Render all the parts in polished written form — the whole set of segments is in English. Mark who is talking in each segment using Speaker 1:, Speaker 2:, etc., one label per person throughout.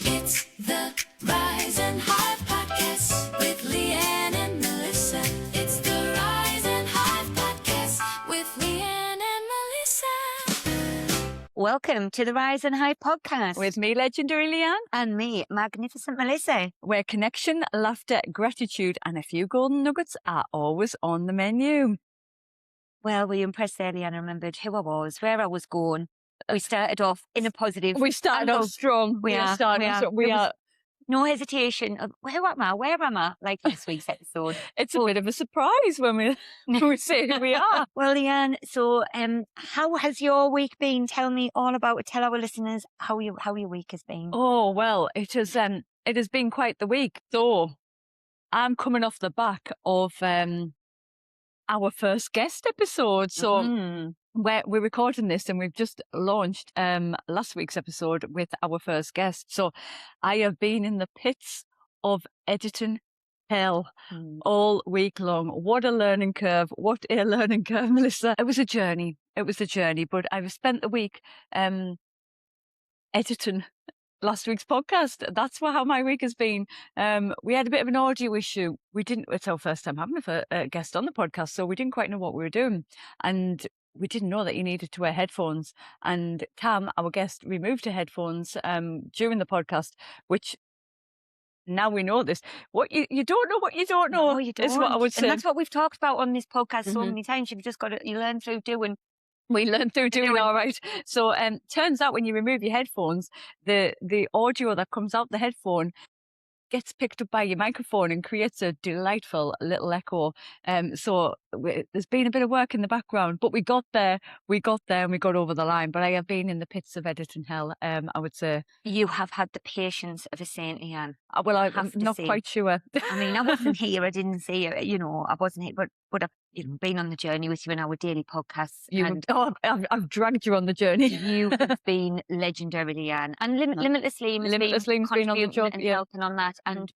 Speaker 1: It's the Rise and Hive podcast with Liane and Melissa. It's the Rise and Hive podcast with Liane and Melissa.
Speaker 2: Welcome to the Rise and Hive podcast
Speaker 3: With me, legendary Liane,
Speaker 2: and me, magnificent Melissa.
Speaker 3: where connection, laughter, gratitude, and a few golden nuggets are always on the menu.
Speaker 2: Well, were you impressed there, Liane? I remembered who I was, where I was going. We started off in a positive.
Speaker 3: We started off strong.
Speaker 2: We are.
Speaker 3: We are.
Speaker 2: No hesitation of who am I? Where am I? Like this week's episode.
Speaker 3: It's a bit of a surprise when we say who we are.
Speaker 2: Well, Liane, so how has your week been? Tell me all about it. Tell our listeners how your week has been.
Speaker 3: Oh well, it has been quite the week. So I'm coming off the back of our first guest episode. So. We're recording this and we've just launched last week's episode with our first guest. So I have been in the pits of editing hell all week long. What a learning curve. What a learning curve, Melissa. It was a journey. But I've spent the week editing last week's podcast. That's how my week has been. We had a bit of an audio issue. It's our first time having a guest on the podcast, so we didn't quite know what we were doing. And we didn't know that you needed to wear headphones. And Cam, our guest, removed her headphones during the podcast, which now we know this. What you don't know what you don't know.
Speaker 2: No, you don't.
Speaker 3: Is what I would say.
Speaker 2: And that's what we've talked about on this podcast so many times. You've just got to, you learn through doing.
Speaker 3: We learned through doing all right. So turns out when you remove your headphones, the audio that comes out the headphone gets picked up by your microphone and creates a delightful little echo. So there's been a bit of work in the background, but we got there and we got over the line. But I have been in the pits of editing hell, I would say.
Speaker 2: You have had the patience of a saint, Liane.
Speaker 3: Well, I'm not quite sure.
Speaker 2: I mean, I wasn't here. I didn't see it. I wasn't here, but I've been on the journey with you in our daily podcasts.
Speaker 3: I've dragged you on the journey.
Speaker 2: You have been legendary, Liane, and Limitless Liam's
Speaker 3: been on the job,
Speaker 2: and helping on that, and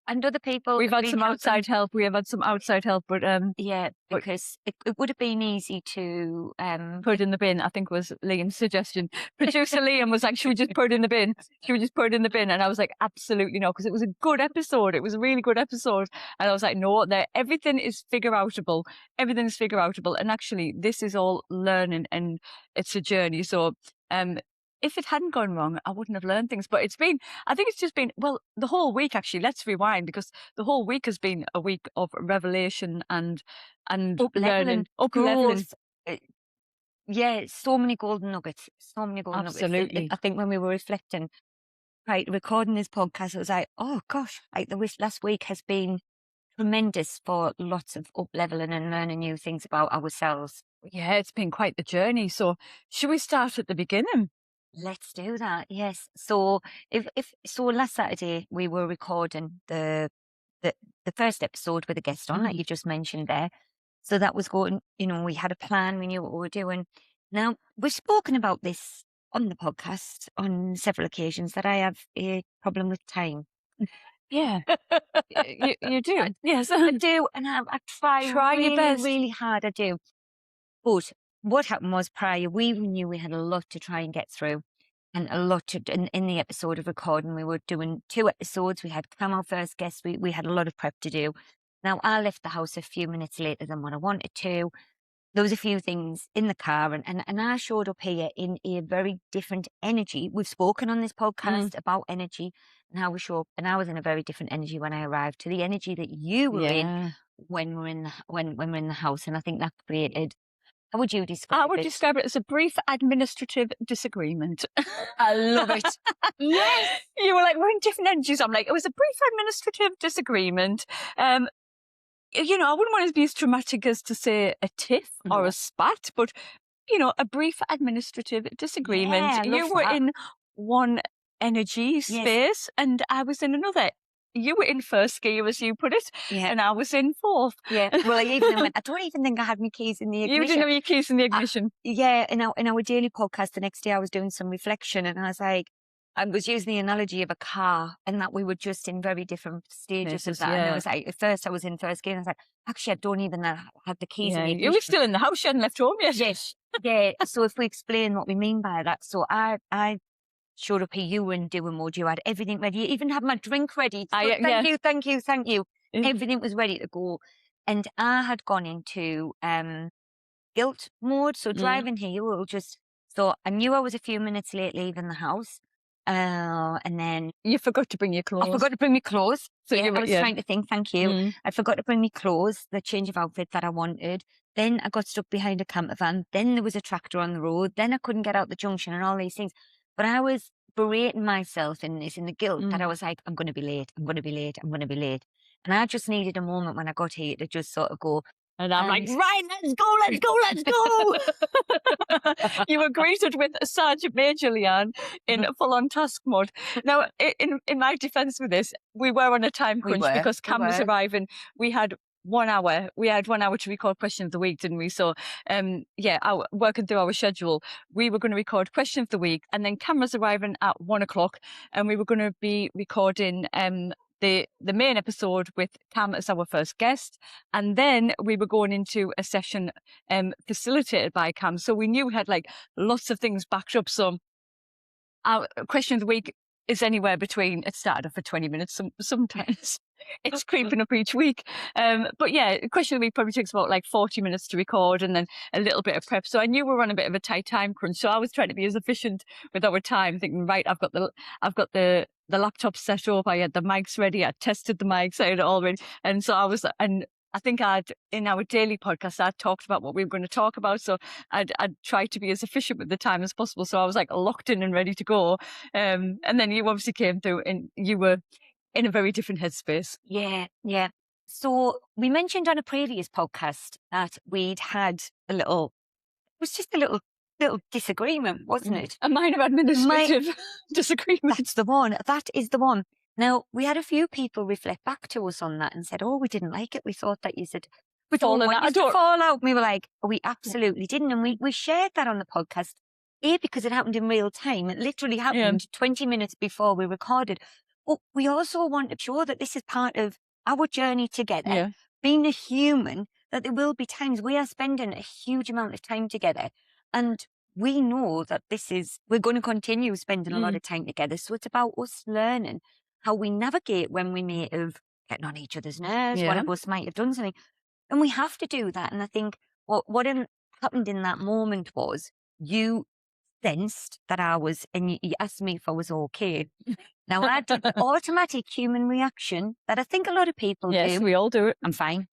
Speaker 2: and other people.
Speaker 3: We've had some outside help. We have had some outside help, but
Speaker 2: because it would have been easy to
Speaker 3: put it in the bin. I think was Liam's suggestion. Producer Liam was like, "Should we just put it in the bin? Should we just put it in the bin?" And I was like, "Absolutely not," because it was a good episode. It was a really good episode, and I was like, "No, everything is figure outable. Everything is figure outable." And actually, this is all learning, and it's a journey. So, if it hadn't gone wrong, I wouldn't have learned things. But I think it's just been, the whole week actually, let's rewind, because the whole week has been a week of revelation and
Speaker 2: up-leveling. Yeah, so many golden nuggets.
Speaker 3: Absolutely.
Speaker 2: I think when we were reflecting, recording this podcast, it was like, oh gosh, last week has been tremendous for lots of up-leveling and learning new things about ourselves.
Speaker 3: Yeah, it's been quite the journey. So should we start at the beginning?
Speaker 2: Let's do that. Yes. So so last Saturday we were recording the first episode with a guest on, like you just mentioned there. So that was going, we had a plan, we knew what we were doing. Now, we've spoken about this on the podcast on several occasions, that I have a problem with time.
Speaker 3: Yeah. you do. Yes.
Speaker 2: I do, and I try really,
Speaker 3: your best.
Speaker 2: really hard, I do. But what happened was, prior, we knew we had a lot to try and get through, and a lot to, in the episode of recording, we were doing 2 episodes. We had Cam, our first guest. We had a lot of prep to do. Now, I left the house a few minutes later than what I wanted to. There was a few things in the car, and I showed up here in a very different energy. We've spoken on this podcast about energy and how we show up, and I was in a very different energy when I arrived to the energy that you were in when we're in the house. And I think that created. How would you describe it?
Speaker 3: I would describe it as a brief administrative disagreement.
Speaker 2: I love it. Yes.
Speaker 3: You were like, we're in different energies. I'm like, it was a brief administrative disagreement. I wouldn't want it to be as dramatic as to say a tiff or a spat, but, a brief administrative disagreement.
Speaker 2: Yeah,
Speaker 3: you were in one energy space and I was in another. You were in first gear, as you put it, and I was in fourth.
Speaker 2: Yeah. Well, I don't even think I had my keys in the ignition.
Speaker 3: You didn't have your keys in the ignition.
Speaker 2: In our daily podcast, the next day I was doing some reflection, and I was like, I was using the analogy of a car, and that we were just in very different stages of that.
Speaker 3: Yeah.
Speaker 2: And I was like, at first I was in first gear, and I was like, actually, I don't even have the keys in the ignition.
Speaker 3: You were still in the house, you hadn't left home yet.
Speaker 2: Yes. Yeah. So if we explain what we mean by that, so I showed up here, you were in doing mode. You had everything ready. You even had my drink ready. So
Speaker 3: Yeah.
Speaker 2: thank you, thank you, thank you.
Speaker 3: Mm.
Speaker 2: Everything was ready to go. And I had gone into guilt mode. So driving here, we were just thought, I knew I was a few minutes late leaving the house. And then
Speaker 3: You forgot to bring your clothes.
Speaker 2: I forgot to bring my clothes.
Speaker 3: So
Speaker 2: Yeah,
Speaker 3: you
Speaker 2: I
Speaker 3: were-
Speaker 2: was
Speaker 3: yeah.
Speaker 2: trying to think, thank you.
Speaker 3: Mm.
Speaker 2: I forgot to bring my clothes, the change of outfit that I wanted. Then I got stuck behind a camper van. Then there was a tractor on the road. Then I couldn't get out the junction and all these things. But I was berating myself in this, in the guilt that I was like, I'm going to be late. I'm going to be late. I'm going to be late. And I just needed a moment when I got here to just sort of go,
Speaker 3: And I'm like,
Speaker 2: And-
Speaker 3: right, let's go, let's go, let's go. You were greeted with Sergeant Major Liane in full-on task mode. Now, in my defence with this, we were on a time
Speaker 2: We
Speaker 3: crunch
Speaker 2: were,
Speaker 3: because
Speaker 2: we
Speaker 3: Cam was
Speaker 2: were.
Speaker 3: arriving. We had 1 hour. We had 1 hour to record Question of the Week, didn't we? So, working through our schedule, we were going to record Question of the Week, and then Cam was arriving at 1 o'clock, and we were going to be recording the main episode with Cam as our first guest, and then we were going into a session facilitated by Cam. So we knew we had like lots of things backed up. So our Question of the Week is anywhere between, it started off for 20 minutes, sometimes it's creeping up each week. But yeah, Question of the Week probably takes about like 40 minutes to record and then a little bit of prep. So I knew we were on a bit of a tight time crunch. So I was trying to be as efficient with our time, thinking, right, I've got the laptop set up, I had the mics ready, I tested the mics, I had it all ready. And so I think in our daily podcast, I talked about what we were going to talk about. So I'd try to be as efficient with the time as possible. So I was like locked in and ready to go. And then you obviously came through and you were in a very different headspace.
Speaker 2: Yeah, yeah. So we mentioned on a previous podcast that we'd had it was just a little disagreement, wasn't it?
Speaker 3: A minor administrative disagreement.
Speaker 2: That's the one. That is the one. Now, we had a few people reflect back to us on that and said, oh, we didn't like it. We thought that you said, we don't
Speaker 3: Fallen
Speaker 2: want
Speaker 3: out.
Speaker 2: you to fall out. We were like, we absolutely didn't. And we shared that on the podcast, because it happened in real time. It literally happened 20 minutes before we recorded. But we also want to show that this is part of our journey together.
Speaker 3: Yeah.
Speaker 2: Being a human, that there will be times we are spending a huge amount of time together. And we know that we're going to continue spending a lot of time together. So it's about us learning how we navigate when we may have gotten on each other's nerves, one of us might have done something. And we have to do that. And I think what happened in that moment was you sensed that I was, and you asked me if I was okay. Now, I did the automatic human reaction that I think a lot of people
Speaker 3: Yes,
Speaker 2: do.
Speaker 3: we all do it.
Speaker 2: I'm fine.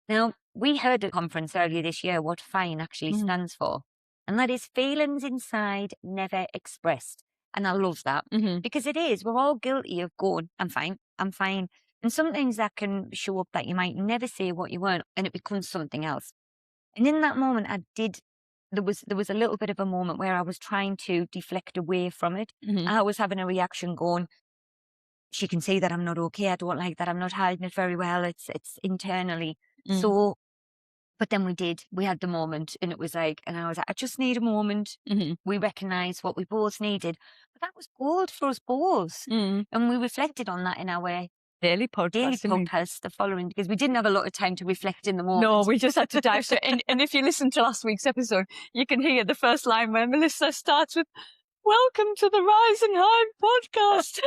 Speaker 2: Now, we heard at a conference earlier this year what FINE actually stands for. And that is feelings inside, never expressed. And I love that because it is. We're all guilty of going, I'm fine, I'm fine. And sometimes that can show up that you might never say what you weren't and it becomes something else. And in that moment, there was a little bit of a moment where I was trying to deflect away from it. I was having a reaction going, she can see that I'm not okay. I don't like that. I'm not hiding it very well. It's internally. So, but then we had the moment and it was like, and I was like, I just need a moment. We recognized what we both needed. But that was gold for us both. And we reflected on that in our
Speaker 3: daily podcast,
Speaker 2: the following, because we didn't have a lot of time to reflect in the moment.
Speaker 3: No, we just had to dive straight. And if you listen to last week's episode, you can hear the first line where Melissa starts with, "Welcome to the Rise and Hide podcast."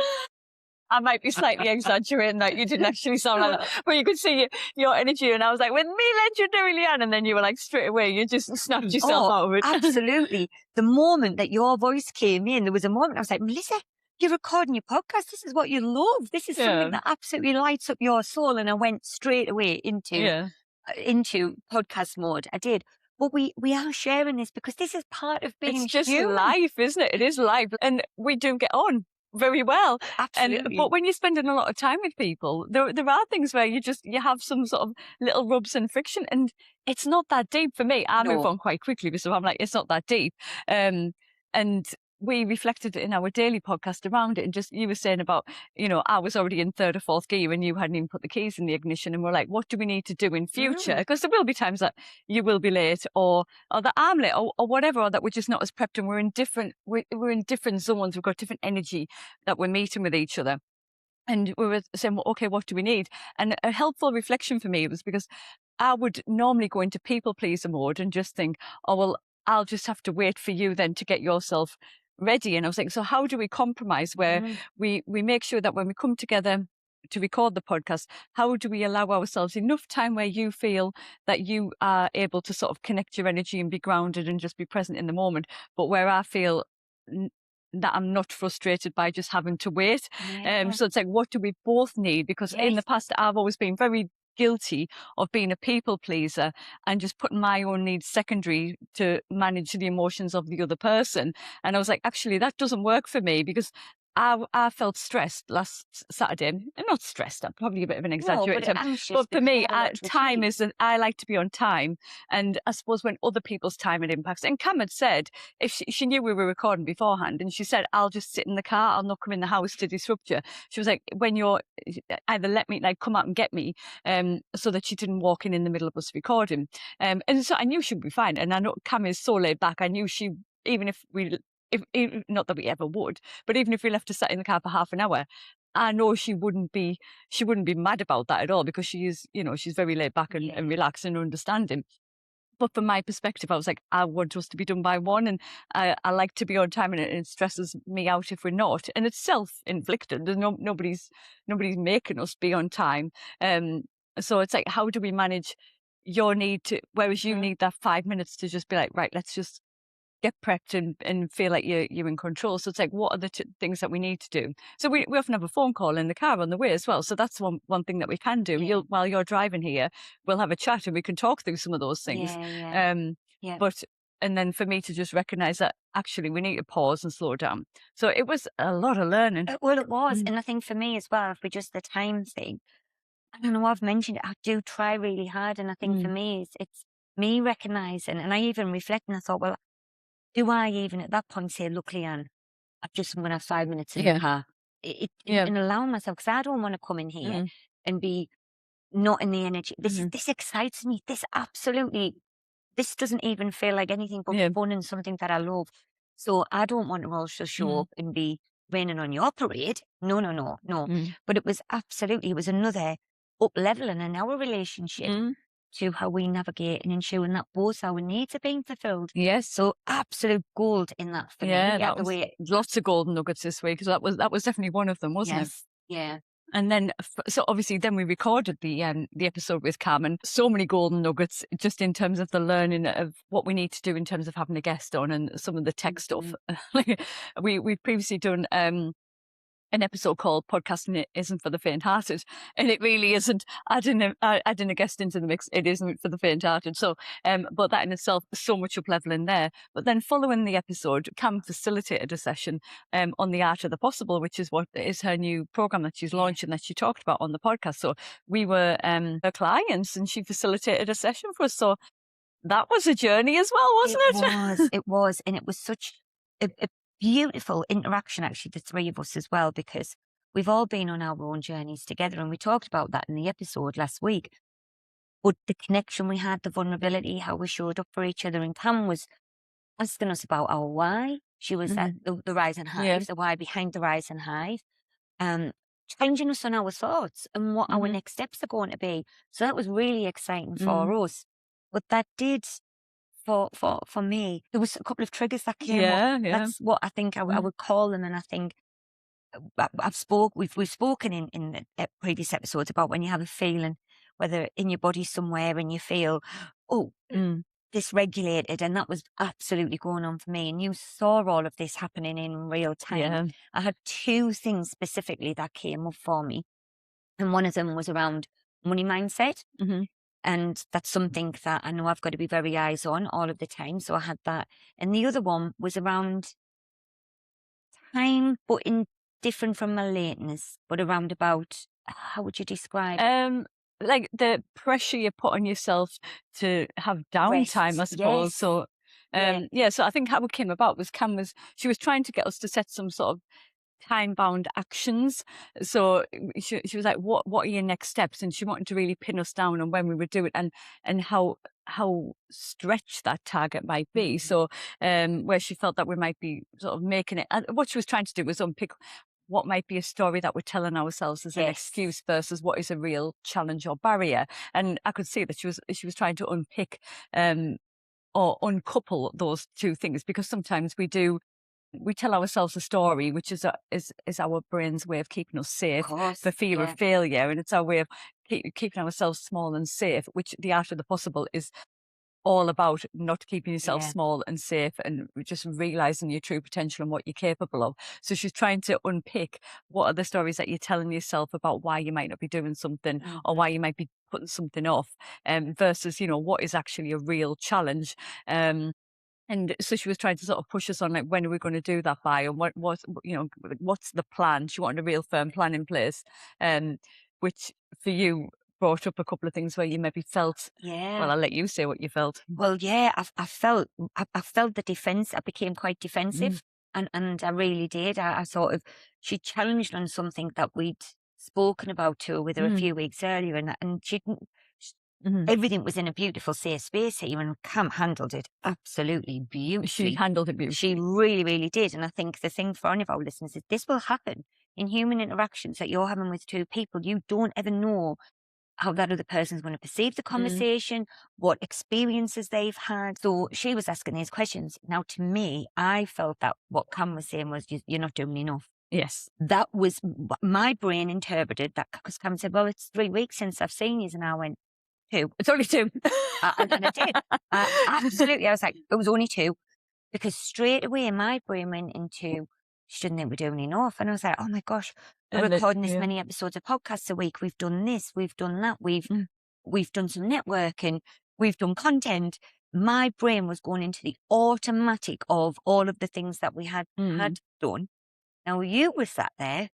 Speaker 3: I might be slightly exaggerating that. You didn't actually sound like that. But you could see your energy. And I was like, with me, legendary Liane. And then you were like, straight away, you just snapped yourself out of it.
Speaker 2: Absolutely. The moment that your voice came in, there was a moment I was like, Melissa, you're recording your podcast. This is what you love. This is something that absolutely lights up your soul. And I went straight away into podcast mode. I did. But we are sharing this because this is part of being
Speaker 3: It's just
Speaker 2: human.
Speaker 3: life, isn't it? It is life. And we do get on very well.
Speaker 2: Absolutely.
Speaker 3: But when you're spending a lot of time with people, there are things where you have some sort of little rubs and friction, and it's not that deep for me. I move on quite quickly, so I'm like, it's not that deep. And we reflected in our daily podcast around it, and just you were saying about, I was already in third or fourth gear and you hadn't even put the keys in the ignition, and we're like, what do we need to do in future? Because there will be times that you will be late, or that I'm late, or whatever, or that we're just not as prepped, and we're in different zones. We've got different energy that we're meeting with each other. And we were saying, well, okay, what do we need? And a helpful reflection for me was because I would normally go into people pleaser mode and just think, oh, well, I'll just have to wait for you then to get yourself ready. And I was like, so how do we compromise where we make sure that when we come together to record the podcast, how do we allow ourselves enough time where you feel that you are able to sort of connect your energy and be grounded and just be present in the moment, but where I feel that I'm not frustrated by just having to wait.
Speaker 2: Yeah.
Speaker 3: So it's like, what do we both need? Because in the past, I've always been very guilty of being a people pleaser and just putting my own needs secondary to manage the emotions of the other person. And I was like, actually, that doesn't work for me, because I felt stressed last Saturday. Not stressed, I'm probably a bit of an
Speaker 2: No,
Speaker 3: exaggerated
Speaker 2: but
Speaker 3: term.
Speaker 2: anxious
Speaker 3: But for
Speaker 2: because
Speaker 3: me,
Speaker 2: you had a lot to
Speaker 3: time
Speaker 2: achieve.
Speaker 3: is that I like to be on time. And I suppose when other people's time had impacts, and Cam had said, if she knew we were recording beforehand, and she said, I'll just sit in the car, I'll not come in the house to disrupt you. She was like, when you're either let me, like, come out and get me, so that she didn't walk in the middle of us recording. And so I knew she'd be fine. And I know Cam is so laid back. I knew she, even if we, if not that we ever would, but even if we left her sat in the car for half an hour, I know she wouldn't be mad about that at all, because she is, she's very laid back and relaxed and understanding. But from my perspective, I was like, I want us to be done by 1, and I like to be on time, and it stresses me out if we're not. And it's self-inflicted. There's nobody's making us be on time. So it's like, how do we manage your need to, whereas you need that 5 minutes to just be like, right, let's just get prepped and feel like you're in control. So it's like, what are the things that we need to do? So we often have a phone call in the car on the way as well. So that's one thing that we can do.
Speaker 2: Yeah.
Speaker 3: While you're driving here, we'll have a chat and we can talk through some of those things. But, and then for me to just recognize that actually we need to pause and slow down. So it was a lot of learning.
Speaker 2: Well, it was. And I think for me as well, for just the time thing, I don't know, I've mentioned it, I do try really hard. And I think for me, it's me recognizing, and I even reflect and I thought, well, do I even at that point say, look, Liane, I'm going to have 5 minutes in the car? And allowing myself, because I don't want to come in here and be not in the energy. This excites me. This doesn't even feel like anything but fun and something that I love. So I don't want to also show up and be raining on your parade. No. But it was another up leveling in our relationship to how we navigate and ensuring that both our needs are being fulfilled.
Speaker 3: Yes.
Speaker 2: So absolute gold in that for me.
Speaker 3: That was lots of golden nuggets this week. So that was definitely one of them, wasn't it?
Speaker 2: Yeah.
Speaker 3: And then, so obviously, then we recorded the episode with Cam, and so many golden nuggets just in terms of the learning of what we need to do in terms of having a guest on and some of the tech stuff. We've previously done an episode called "Podcasting Isn't for the Faint-Hearted," and it really isn't. Adding a guest into the mix, it isn't for the faint-hearted. So, but that in itself, so much up leveling there. But then, following the episode, Cam facilitated a session on the art of the possible, which is what is her new program that she's launching that she talked about on the podcast. So we were her clients, and she facilitated a session for us. So that was a journey as well, wasn't it?
Speaker 2: It was, and it was such a beautiful interaction, actually, the three of us as well, because we've all been on our own journeys together, and we talked about that in the episode last week. But the connection we had, the vulnerability, how we showed up for each other, and Cam was asking us about our why. She was at the Rise and Hive, the why behind the Rise and Hive, changing us on our thoughts and what our next steps are going to be. So that was really exciting for us. But that did, for me, there was a couple of triggers that came up. That's what I think I would call them. And I think we've spoken in the previous episodes about when you have a feeling, whether in your body somewhere, and you feel, dysregulated, and that was absolutely going on for me. And you saw all of this happening in real time. I had 2 things specifically that came up for me, and one of them was around money mindset. And that's something that I know I've got to be very eyes on all of the time. So I had that. And the other one was around time, but in different from my lateness, but around about, how would you describe?
Speaker 3: Like the pressure you put on yourself to have downtime, I suppose. So, so I think how it came about was she was trying to get us to set some sort of time-bound actions. So she was like, what are your next steps? And she wanted to really pin us down on when we would do it and how stretched that target might be. So where she felt that we might be sort of making it, and what she was trying to do was unpick what might be a story that we're telling ourselves as an excuse versus what is a real challenge or barrier. And I could see that she was trying to unpick or uncouple those 2 things, because sometimes we do we tell ourselves a story, which is our brain's way of keeping us safe
Speaker 2: course,
Speaker 3: for fear
Speaker 2: yeah.
Speaker 3: of failure, and it's our way of keeping ourselves small and safe. Which the art of the possible is all about not keeping yourself
Speaker 2: Yeah.
Speaker 3: small and safe, and just realizing your true potential and what you're capable of. So she's trying to unpick what are the stories that you're telling yourself about why you might not be doing something or why you might be putting something off, versus, what is actually a real challenge. And so she was trying to sort of push us on, like, when are we going to do that by, and what's the plan? She wanted a real firm plan in place, which for you brought up a couple of things where you maybe felt.
Speaker 2: Yeah.
Speaker 3: Well, I'll let you say what you felt.
Speaker 2: Well, yeah, I felt the defense. I became quite defensive, and I really did. I sort of, she challenged on something that we'd spoken about to her with her a few weeks earlier, and she didn't. Everything was in a beautiful, safe space here, and Cam handled it absolutely beautifully.
Speaker 3: She handled it
Speaker 2: She
Speaker 3: beautifully.
Speaker 2: really, really did. And I think the thing for any of our listeners is this will happen in human interactions that you're having with two people. You don't ever know how that other person's going to perceive the conversation, what experiences they've had. So she was asking these questions. Now, to me, I felt that what Cam was saying was, you're not doing enough.
Speaker 3: Yes.
Speaker 2: That was my brain interpreted that, because Cam said, well, it's 3 weeks since I've seen you. And I went, 2.
Speaker 3: It's only 2.
Speaker 2: And I did. Absolutely. I was like, it was only 2. Because straight away my brain went into, shouldn't think we're doing enough. And I was like, oh my gosh, we're recording this many episodes of podcasts a week. We've done this, we've done that, we've done some networking, we've done content. My brain was going into the automatic of all of the things that we had done. Now you were sat there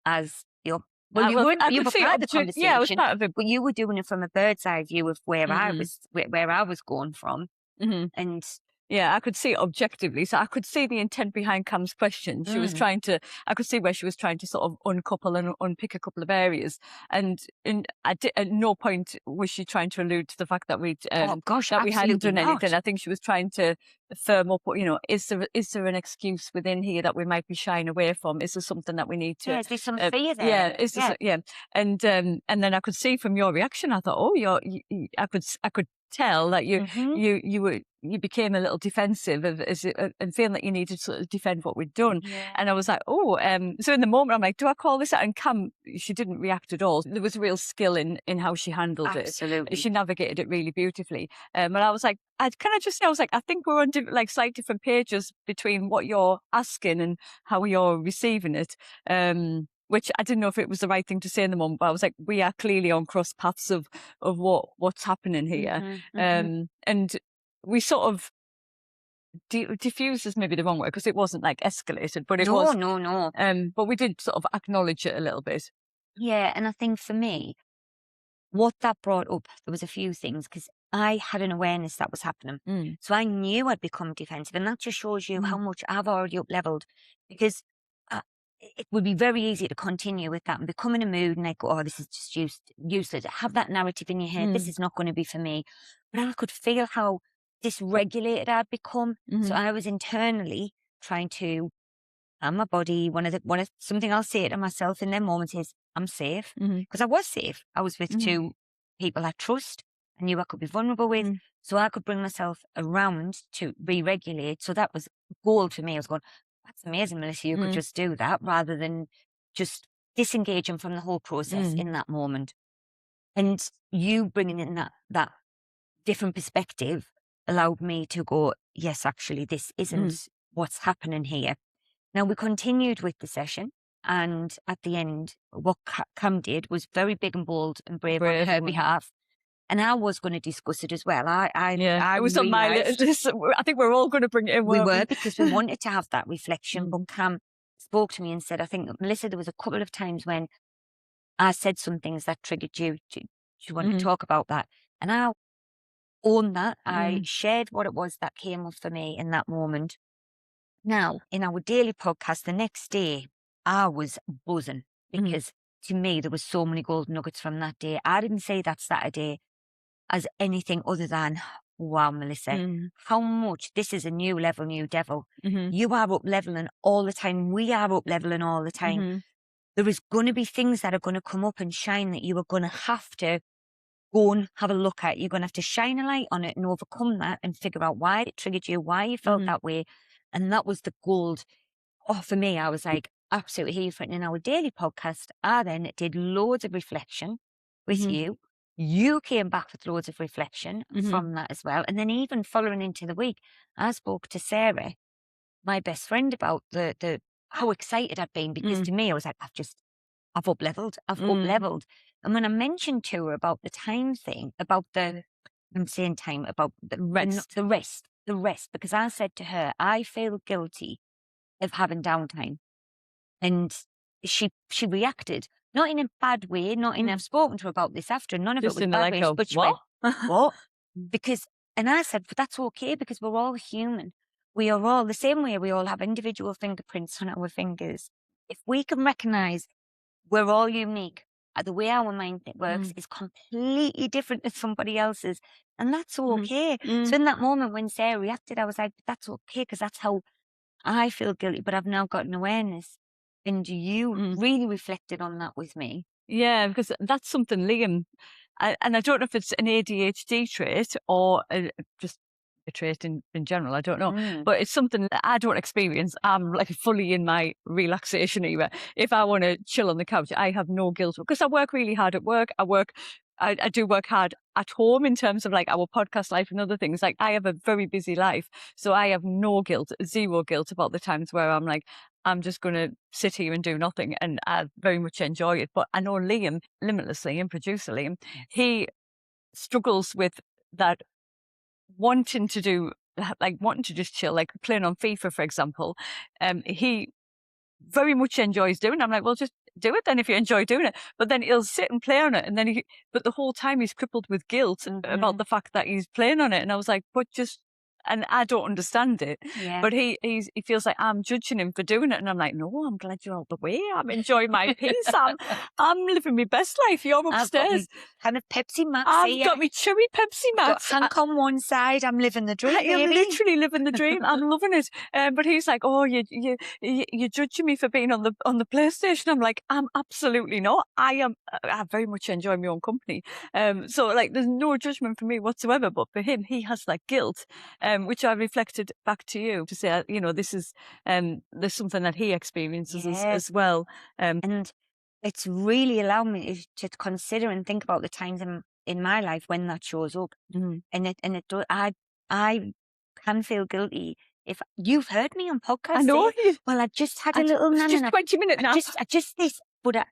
Speaker 2: as your, well, you weren't, you were part of the conversation,
Speaker 3: yeah, I was part of it.
Speaker 2: but you were doing it from a bird's eye view of where I was going from. And
Speaker 3: yeah, I could see it objectively. So I could see the intent behind Cam's question. She was trying to, I could see where she was trying to sort of uncouple and unpick a couple of areas. And at no point was she trying to allude to the fact that we hadn't done anything. I think she was trying to firm up, is there an excuse within here that we might be shying away from? Is there something that we need to?
Speaker 2: Yeah, is there some fear there?
Speaker 3: Yeah, is there, yeah. And then I could see from your reaction, I thought, oh, I could tell that you became a little defensive and feeling that you needed to sort of defend what we'd done.
Speaker 2: Yeah.
Speaker 3: And I was like, so in the moment I'm like, do I call this out? And Cam, she didn't react at all. There was real skill in how she handled it.
Speaker 2: Absolutely.
Speaker 3: She navigated it really beautifully. And I was like, I think we're on slightly different pages between what you're asking and how you're receiving it. Which I didn't know if it was the right thing to say in the moment, but I was like, we are clearly on cross paths of what's happening here. And we sort of diffused is maybe the wrong word, because it wasn't like escalated, but it was.
Speaker 2: No.
Speaker 3: But we did sort of acknowledge it a little bit.
Speaker 2: Yeah, and I think for me, what that brought up, there was a few things, because I had an awareness that was happening. So I knew I'd become defensive, and that just shows you how much I've already up-leveled, because it would be very easy to continue with that and become in a mood and like, oh, this is just useless. Have that narrative in your head. This is not going to be for me. But I could feel how dysregulated I'd become. So I was internally trying to calm my body. Something I'll say to myself in them moments is, I'm safe. Because I was safe. I was with 2 people I trust. I knew I could be vulnerable with. So I could bring myself around to re-regulate. So that was a goal to me. I was going, that's amazing, Melissa. You could just do that rather than just disengaging from the whole process in that moment. And you bringing in that different perspective allowed me to go, yes, actually, this isn't what's happening here. Now, we continued with the session. And at the end, what Cam did was very big and bold and brave on her behalf. And I was going to discuss it as well.
Speaker 3: It was on my list. I think we're all going to bring it in.
Speaker 2: We were, because we wanted to have that reflection. But Cam spoke to me and said, I think, Melissa, there was a couple of times when I said some things that triggered you. Do you want to talk about that? And I owned that. I shared what it was that came up for me in that moment. Now, in our daily podcast, the next day, I was buzzing because to me, there was so many golden nuggets from that day. I didn't say that Saturday as anything other than, wow, Melissa, how much this is a new level, new devil. You are up leveling all the time. We are up leveling all the time. There is going to be things that are going to come up and shine that you are going to have to go and have a look at. You're going to have to shine a light on it and overcome that and figure out why it triggered you, why you felt that way. And that was the gold. Oh, for me, I was like, absolutely here for it. And in our daily podcast, I then did loads of reflection with
Speaker 3: Mhm.
Speaker 2: you. You came back with loads of reflection
Speaker 3: Mhm.
Speaker 2: from that as well. And then even following into the week, I spoke to Sarah, my best friend, about the how excited I'd been, because to me, I was like, I've up leveled. I've up leveled. And when I mentioned to her about the time thing, about I'm saying time, about
Speaker 3: Rest.
Speaker 2: the rest, because I said to her, I feel guilty of having downtime. And she reacted, not in a bad way, not in, I've spoken to her about this after, none of it
Speaker 3: Just
Speaker 2: was
Speaker 3: in the
Speaker 2: bad
Speaker 3: like
Speaker 2: ways,
Speaker 3: of
Speaker 2: but she
Speaker 3: what?
Speaker 2: went, what? Because, and I said, but that's okay, because we're all human. We are all the same way. We all have individual fingerprints on our fingers. If we can recognize we're all unique, the way our mind works is completely different than somebody else's. And that's okay. So in that moment when Sarah reacted, I was like, that's okay, because that's how I feel guilty, but I've now got an awareness. And you really reflected on that with me.
Speaker 3: Yeah, because that's something Liam, and I don't know if it's an ADHD trait or just a trait in general, I don't know. But it's something that I don't experience. I'm like fully in my relaxation era. If I want to chill on the couch, I have no guilt, because I work really hard at work. I do work hard at home in terms of like our podcast life and other things. Like I have a very busy life. So I have no guilt, zero guilt about the times where I'm like, I'm just going to sit here and do nothing. And I very much enjoy it. But I know Liam, Limitless Liam, producer Liam, he struggles with that, wanting to do, like wanting to just chill, like playing on FIFA, for example. He very much enjoys doing it. I'm like, well, just do it then if you enjoy doing it. But then he'll sit and play on it. And then but the whole time he's crippled with guilt about the fact that he's playing on it. And I was like, but just, and I don't understand it.
Speaker 2: Yeah.
Speaker 3: But he feels like I'm judging him for doing it. And I'm like, no, I'm glad you're out the way. I'm enjoying my peace. I'm living my best life. You're
Speaker 2: I've got me
Speaker 3: upstairs.
Speaker 2: kind of Pepsi Max
Speaker 3: I've
Speaker 2: here.
Speaker 3: got me cherry Pepsi
Speaker 2: Got
Speaker 3: Max.
Speaker 2: Hank on one side. I'm living the dream,
Speaker 3: I am
Speaker 2: baby.
Speaker 3: literally living the dream. I'm loving it. But he's like, oh, you're judging me for being on the PlayStation. I'm like, I'm absolutely not. I very much enjoy my own company. So like, there's no judgment for me whatsoever. But for him, he has that guilt, which I reflected back to you to say, this is, there's something that he experiences as well.
Speaker 2: And it's really allowed me to consider and think about the times in my life when that shows up. And it does, I can feel guilty if you've heard me on podcasts.
Speaker 3: I know.
Speaker 2: Well, I just had a little
Speaker 3: It's
Speaker 2: nan
Speaker 3: just
Speaker 2: and
Speaker 3: 20 minutes now.
Speaker 2: I just this, but I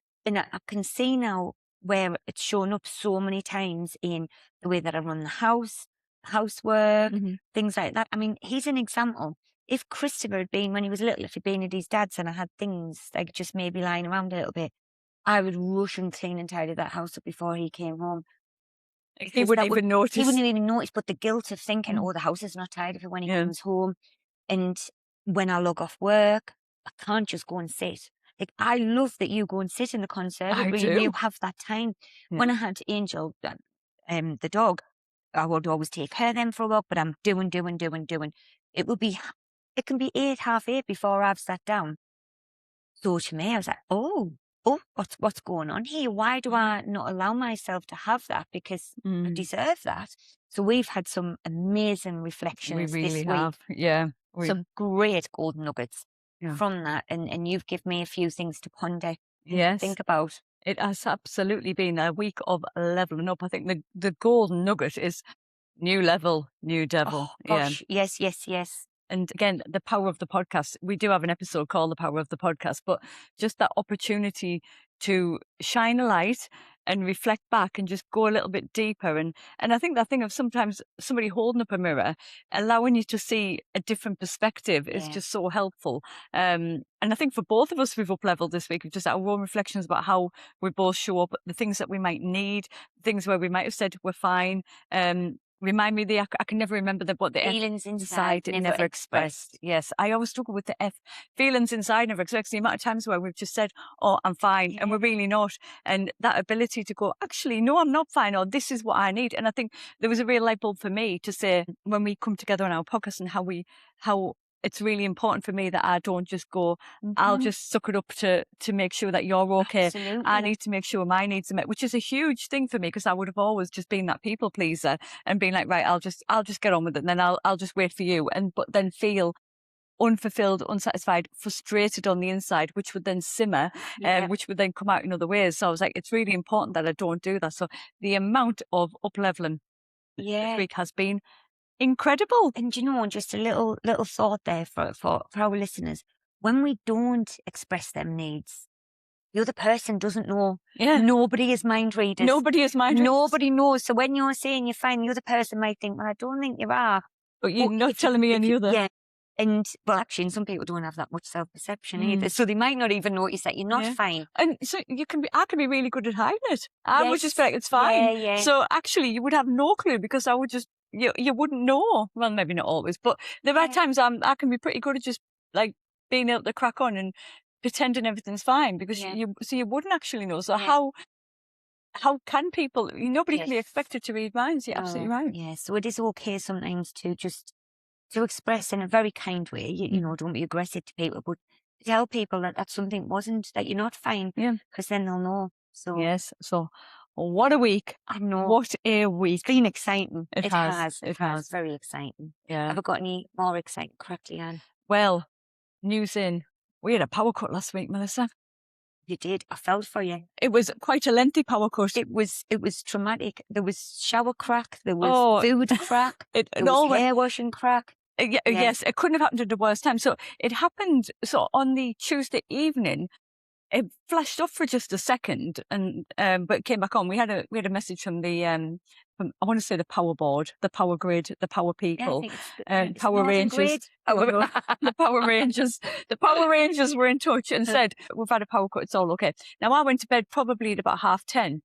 Speaker 2: can see now where it's shown up so many times in the way that I run the house, housework, things like that. I mean, he's an example. If Christopher had been, when he was little, if he'd been at his dad's and I had things like just maybe lying around a little bit, I would rush and clean and tidy that house up before he came home.
Speaker 3: He wouldn't even notice.
Speaker 2: He wouldn't even notice, but the guilt of thinking, oh, the house is not tidy for when he comes home. And when I log off work, I can't just go and sit. Like, I love that you go and sit in the conservatory and you have that time. When I had Angel, the dog, I would always take her then for a walk, but I'm doing. It can be 8, 7:30 before I've sat down. So to me, I was like, oh, what's going on here? Why do I not allow myself to have that? Because I deserve that. So we've had some amazing reflections
Speaker 3: We really
Speaker 2: this
Speaker 3: have.
Speaker 2: week.
Speaker 3: Yeah.
Speaker 2: Some great golden nuggets from that. And you've given me a few things to ponder and think about.
Speaker 3: It has absolutely been a week of leveling up. I think the golden nugget is new level, new devil.
Speaker 2: Oh, gosh, yes.
Speaker 3: And again, the power of the podcast. We do have an episode called The Power of the Podcast, but just that opportunity to shine a light and reflect back and just go a little bit deeper. And I think that thing of sometimes somebody holding up a mirror, allowing you to see a different perspective is just so helpful. And I think for both of us, we've up-leveled this week. We've just our own reflections about how we both show up, the things that we might need, things where we might have said we're fine. Remind me I can never remember what the
Speaker 2: feelings inside never expressed.
Speaker 3: Yes, I always struggle with the F. Feelings inside never expressed. The amount of times where we've just said, "Oh, I'm fine," and we're really not. And that ability to go, "Actually, no, I'm not fine," or "This is what I need." And I think there was a real light bulb for me to say when we come together on our podcast and how it's really important for me that I don't just go, I'll just suck it up to make sure that you're okay.
Speaker 2: Absolutely.
Speaker 3: I need to make sure my needs are met, which is a huge thing for me because I would have always just been that people pleaser and been like, right, I'll just get on with it and then I'll just wait for you. But then feel unfulfilled, unsatisfied, frustrated on the inside, which would then simmer,
Speaker 2: Yeah.
Speaker 3: which would then come out in other ways. So I was like, it's really important that I don't do that. So the amount of up-leveling this
Speaker 2: Yeah.
Speaker 3: week has been incredible.
Speaker 2: And you know, just a little thought there for our listeners. When we don't express them needs, the other person doesn't know.
Speaker 3: Yeah.
Speaker 2: Nobody is mind readers.
Speaker 3: Nobody is mind readers.
Speaker 2: Nobody knows. So when you're saying you're fine, the other person might think, well, I don't think you are.
Speaker 3: But you're not
Speaker 2: if you-
Speaker 3: telling me
Speaker 2: if
Speaker 3: any
Speaker 2: you-
Speaker 3: other.
Speaker 2: Yeah. And well, actually, some people don't have that much self-perception either. So they might not even notice that you're not
Speaker 3: Yeah.
Speaker 2: fine.
Speaker 3: And so I can be really good at hiding it. I would just be
Speaker 2: Yes.
Speaker 3: like, it's fine.
Speaker 2: Yeah, yeah.
Speaker 3: So actually you would have no clue because I would just, you wouldn't know. Well, maybe not always, but there are
Speaker 2: Yeah.
Speaker 3: times I can be pretty good at just like being able to crack on and pretending everything's fine because
Speaker 2: Yeah.
Speaker 3: you wouldn't actually know. So
Speaker 2: Yeah.
Speaker 3: how can people, nobody can be
Speaker 2: Yes.
Speaker 3: expected to read minds. You're absolutely right.
Speaker 2: Yeah. So it is okay sometimes to just to express in a very kind way. You know, don't be aggressive to people, but tell people that something wasn't, that you're not fine.
Speaker 3: Yeah.
Speaker 2: Because then they'll know. So
Speaker 3: Yes. So what a week.
Speaker 2: I know.
Speaker 3: What a week.
Speaker 2: It's been exciting.
Speaker 3: It has. It has.
Speaker 2: Very exciting.
Speaker 3: Yeah.
Speaker 2: Have I got any more exciting? Correctly, Anne?
Speaker 3: Well, news in. We had a power cut last week, Melissa.
Speaker 2: You did. I felt for you.
Speaker 3: It was quite a lengthy power cut.
Speaker 2: It was traumatic. There was shower crack. There was food crack.
Speaker 3: It
Speaker 2: There was
Speaker 3: all went.
Speaker 2: hair washing crack. Yeah.
Speaker 3: Yes, it couldn't have happened at the worst time. So it happened. So on the Tuesday evening, it flashed off for just a second, and but it came back on. We had a message from the from, I want to say the power board, the power grid, the power people,
Speaker 2: It's
Speaker 3: power
Speaker 2: Northern
Speaker 3: rangers.
Speaker 2: Grid.
Speaker 3: The power rangers. The power rangers were in touch and said, "We've had a power cut. It's all okay." Now I went to bed probably at about 10:30.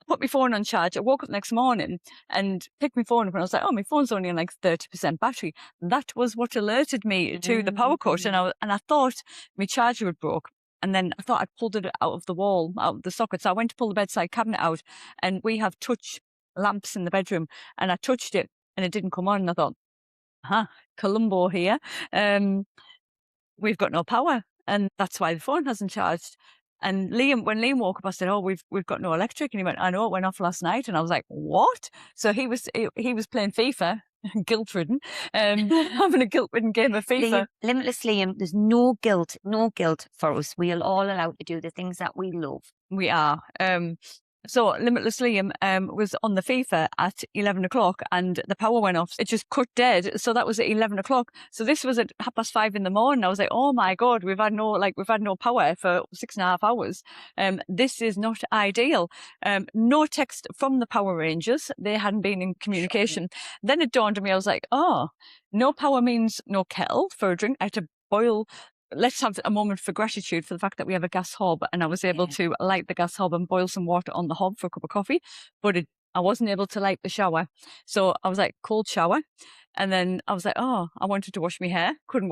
Speaker 3: Put my phone on charge. I woke up the next morning and picked my phone up and I was like, oh, my phone's only on like 30% battery. That was what alerted me to the power cut. And I thought my charger had broke. And then I thought I'd pulled it out of the wall, out of the socket. So I went to pull the bedside cabinet out and we have touch lamps in the bedroom. And I touched it and it didn't come on. And I thought, Columbo here. We've got no power. And that's why the phone hasn't charged. And when Liam woke up, I said, "Oh, we've got no electric." And he went, "I know, it went off last night." And I was like, "What?" So he was playing FIFA, guilt-ridden, having a guilt-ridden game of FIFA.
Speaker 2: Limitless Liam, there's no guilt for us. We are all allowed to do the things that we love.
Speaker 3: We are. So Limitless Liam was on the FIFA at 11 o'clock and the power went off. It just cut dead. So that was at 11 o'clock. So this was at 5:30 in the morning. I was like, oh my God, we've had no power for 6.5 hours. This is not ideal. No text from the Power Rangers. They hadn't been in communication. Then it dawned on me, I was like, oh, no power means no kettle for a drink. I had to boil. Let's have a moment for gratitude for the fact that we have a gas hob and I was able to light the gas hob and boil some water on the hob for a cup of coffee, but I wasn't able to light the shower. So I was like, cold shower. And then I was like, oh, I wanted to wash my hair. I could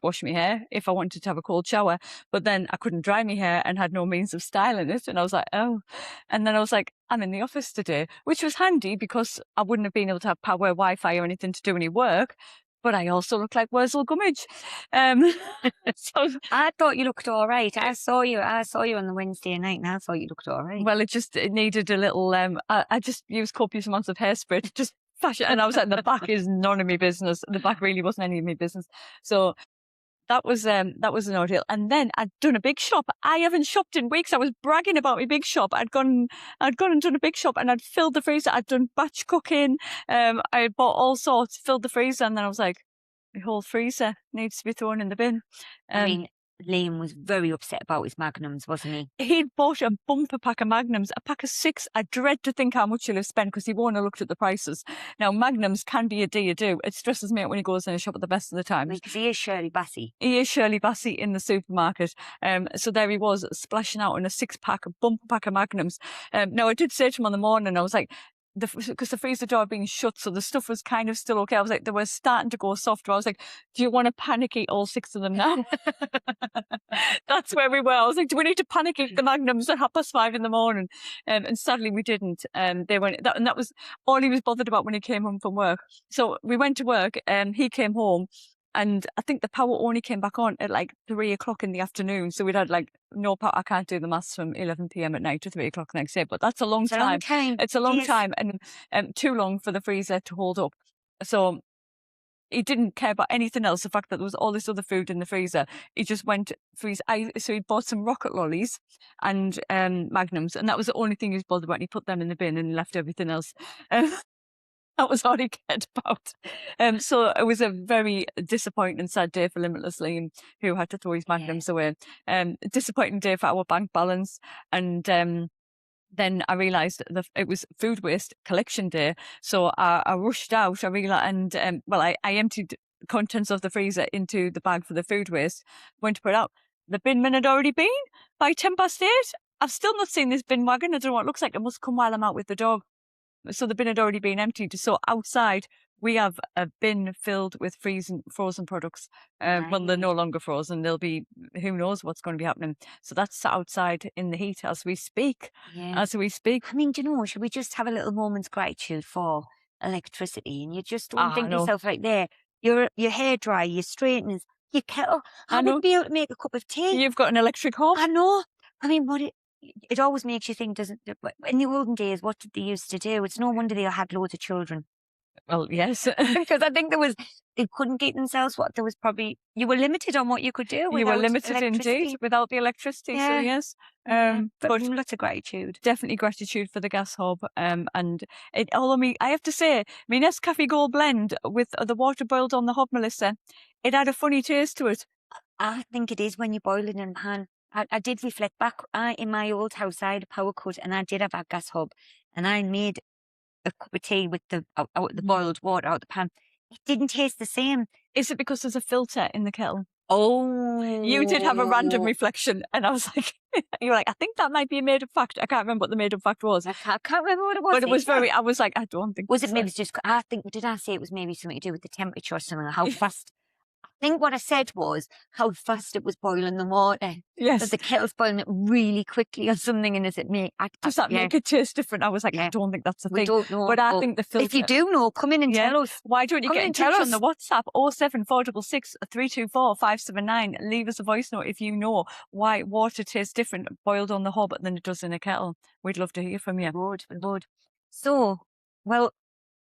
Speaker 3: wash my hair if I wanted to have a cold shower, but then I couldn't dry my hair and had no means of styling it. And I was like, oh. And then I was like, I'm in the office today, which was handy because I wouldn't have been able to have power, Wi-Fi or anything to do any work. But I also look like Wurzel Gummidge. So
Speaker 2: I thought you looked all right. I saw you on the Wednesday night and I thought you looked all right.
Speaker 3: Well, it needed a little, I just used copious amounts of hairspray to just fashion. And I was like, the back is none of my business. The back really wasn't any of my business. So that was an ordeal. And then I'd done a big shop. I haven't shopped in weeks. I was bragging about my big shop. I'd gone and done a big shop and I'd filled the freezer. I'd done batch cooking. I bought all sorts, filled the freezer. And then I was like, the whole freezer needs to be thrown in the bin.
Speaker 2: I mean, Liam was very upset about his Magnums, wasn't he?
Speaker 3: He'd bought a bumper pack of Magnums, a pack of 6. I dread to think how much he'll have spent because he won't have looked at the prices. Now, Magnums can be a do. It stresses me out when he goes in a shop at the best of the times.
Speaker 2: Because he is Shirley Bassey.
Speaker 3: He is Shirley Bassey in the supermarket. So there he was splashing out in a 6-pack, a bumper pack of Magnums. Now, I did say to him on the morning, I was like, because the freezer door had been shut, so the stuff was kind of still okay. I was like, they were starting to go softer. I was like, do you want to panic eat all 6 of them now? That's where we were. I was like, do we need to panic eat the Magnums at 5:30 in the morning? And sadly we didn't. They went, and that was all he was bothered about when he came home from work. So we went to work and he came home. And I think the power only came back on at like 3 o'clock in the afternoon. So we'd had like no power. I can't do the maths from 11 p.m. at night to 3 o'clock the next day, but that's a long time. It's a long time and too long for the freezer to hold up. So He didn't care about anything else. The fact that there was all this other food in the freezer, he just went for his ice. So he bought some rocket lollies and Magnums, and that was the only thing he was bothered about. And he put them in the bin and left everything else. That was all he cared about. So it was a very disappointing and sad day for Limitless Liam, who had to throw his Magnums away. Disappointing day for our bank balance. And then I realised that it was food waste collection day. So I rushed out. I realised, and I emptied the contents of the freezer into the bag for the food waste, went to put it out. The bin man had already been by 8:10. I've still not seen this bin wagon. I don't know what it looks like. It must come while I'm out with the dog. So the bin had already been emptied. So outside we have a bin filled with frozen products. Well, they're no longer frozen. They'll be, who knows what's going to be happening. So that's outside in the heat as we speak.
Speaker 2: Yeah.
Speaker 3: As we speak.
Speaker 2: I mean, do you know, should we just have a little moment's gratitude for electricity? And you just don't think to yourself, like, there, your hair dry, your straighteners, your kettle. I would be able to make a cup of tea.
Speaker 3: You've got an electric hob.
Speaker 2: I know. I mean, it always makes you think, doesn't it? In the olden days, what did they used to do? It's no wonder they had loads of children.
Speaker 3: Well, yes.
Speaker 2: Because I think they couldn't keep themselves. You were limited on what you could do.
Speaker 3: You were limited indeed without the electricity. Yeah. So yes.
Speaker 2: But lots of gratitude.
Speaker 3: Definitely gratitude for the gas hob. And I have to say, my Nescafe Gold blend with the water boiled on the hob, Melissa, it had a funny taste to it.
Speaker 2: I think it is when you boil it in a pan. I did reflect back. In my old house, I had a power cut and I did have a gas hob, and I made a cup of tea with the boiled water out the pan. It didn't taste the same.
Speaker 3: Is it because there's a filter in the kettle?
Speaker 2: Oh,
Speaker 3: you did have a random reflection, and I was like, you were like, I think that might be a made up fact. I can't remember what the made up fact was.
Speaker 2: I can't remember what it was.
Speaker 3: But it was I was like, I don't think.
Speaker 2: Was it maybe just? Did I say it was maybe something to do with the temperature or something? Or how fast? I think what I said was how fast it was boiling the water.
Speaker 3: Yes.
Speaker 2: That the kettle's boiling it really quickly or something, and
Speaker 3: does that make it taste different? I was like, I don't think that's the thing.
Speaker 2: We don't know.
Speaker 3: But I think the filter.
Speaker 2: If you do know, come in and tell us.
Speaker 3: Why don't you get in touch on the WhatsApp 07466 324 579? Leave us a voice note if you know why water tastes different boiled on the hob than it does in a kettle. We'd love to hear from you.
Speaker 2: We would. So, well,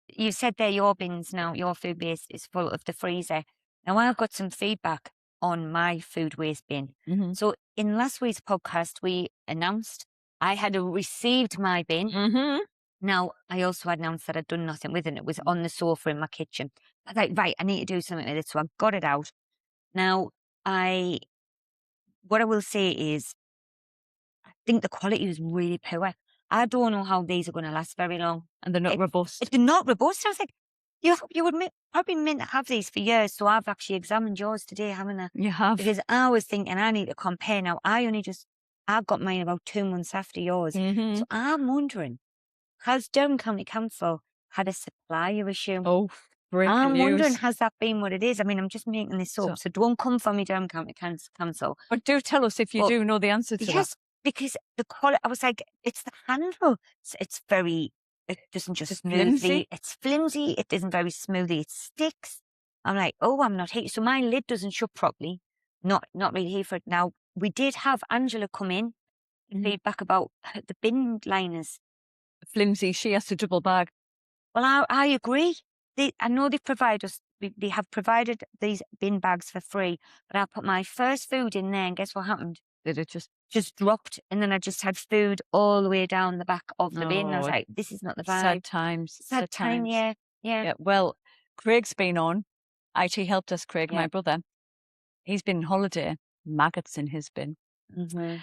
Speaker 2: you said there your bins now, your food waste is full of the freezer. Now, I've got some feedback on my food waste bin.
Speaker 3: Mm-hmm.
Speaker 2: So, in last week's podcast, we announced I had received my bin.
Speaker 3: Mm-hmm.
Speaker 2: Now, I also announced that I'd done nothing with it. It was on the sofa in my kitchen. I was like, right, I need to do something with it. So I got it out. Now, what I will say is, I think the quality was really poor. I don't know how these are going to last very long.
Speaker 3: And they're not robust.
Speaker 2: They're not robust. I was like, you would probably meant to have these for years. So I've actually examined yours today, haven't I?
Speaker 3: You have.
Speaker 2: Because I was thinking I need to compare. Now, I've got mine about 2 months after yours.
Speaker 3: Mm-hmm.
Speaker 2: So I'm wondering, has Durham County Council had a supplier issue?
Speaker 3: Oh,
Speaker 2: I'm wondering, has that been what it is? I mean, I'm just making this up. So don't come for me, Durham County Council.
Speaker 3: But do tell us if you do know the answer to that.
Speaker 2: Yes, because the quality, I was like, it's the handle. It's very... It doesn't just smoothly. It's flimsy. It isn't very smoothly. It sticks. I'm like, oh, I'm not here. So my lid doesn't shut properly. Not really here for it. Now, we did have Angela come in and feedback about the bin liners.
Speaker 3: Flimsy. She has to double bag.
Speaker 2: Well, I agree. I know they have provided these bin bags for free, but I put my first food in there, and guess what happened?
Speaker 3: Did it
Speaker 2: just dropped, and then I just had food all the way down the back of the bin. I was like, this is not the vibe.
Speaker 3: Sad times.
Speaker 2: Sad time, yeah.
Speaker 3: Well, Craig's been on. IT helped us, Craig, my brother. He's been on holiday. Maggots in his bin.
Speaker 2: Mm-hmm.